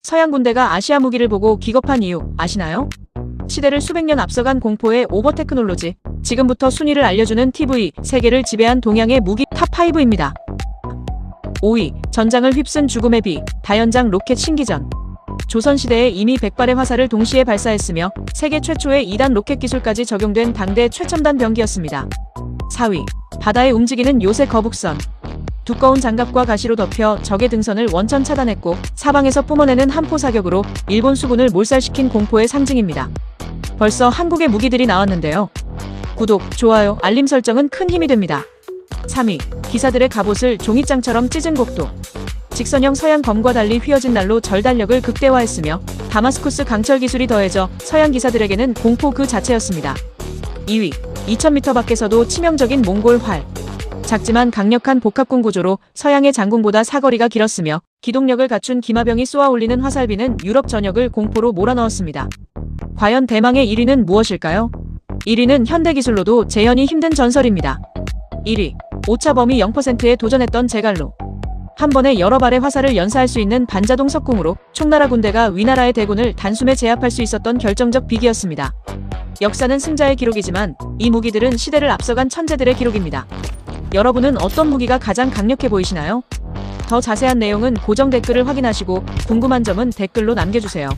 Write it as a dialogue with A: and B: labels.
A: 서양 군대가 아시아 무기를 보고 기겁한 이유 아시나요? 시대를 수백 년 앞서간 공포의 오버 테크놀로지. 지금부터 순위를 알려주는 TV, 세계를 지배한 동양의 무기 탑5입니다. 5위, 전장을 휩쓴 죽음의 비, 다연장 로켓 신기전. 조선시대에 이미 100발의 화살을 동시에 발사했으며 세계 최초의 2단 로켓 기술까지 적용된 당대 최첨단 병기였습니다. 4위, 바다에 움직이는 요새 거북선. 두꺼운 장갑과 가시로 덮여 적의 등선을 원천 차단했고 사방에서 뿜어내는 한포 사격으로 일본 수군을 몰살시킨 공포의 상징입니다. 벌써 한국의 무기들이 나왔는데요. 구독, 좋아요, 알림 설정은 큰 힘이 됩니다. 3위, 기사들의 갑옷을 종이장처럼 찢은 곡도. 직선형 서양 검과 달리 휘어진 날로 절단력을 극대화했으며 다마스쿠스 강철 기술이 더해져 서양 기사들에게는 공포 그 자체였습니다. 2위, 2000m 밖에서도 치명적인 몽골 활. 작지만 강력한 복합군 구조로 서양의 장군보다 사거리가 길었으며 기동력을 갖춘 기마병이 쏘아 올리는 화살비는 유럽 전역을 공포로 몰아넣었습니다. 과연 대망의 1위는 무엇일까요? 1위는 현대기술로도 재현이 힘든 전설입니다. 1위, 오차범위 0%에 도전했던 제갈로. 한 번에 여러 발의 화살을 연사할 수 있는 반자동 석궁으로 총나라 군대가 위나라의 대군을 단숨에 제압할 수 있었던 결정적 비기였습니다. 역사는 승자의 기록이지만 이 무기들은 시대를 앞서간 천재들의 기록입니다. 여러분은 어떤 무기가 가장 강력해 보이시나요? 더 자세한 내용은 고정 댓글을 확인하시고 궁금한 점은 댓글로 남겨주세요.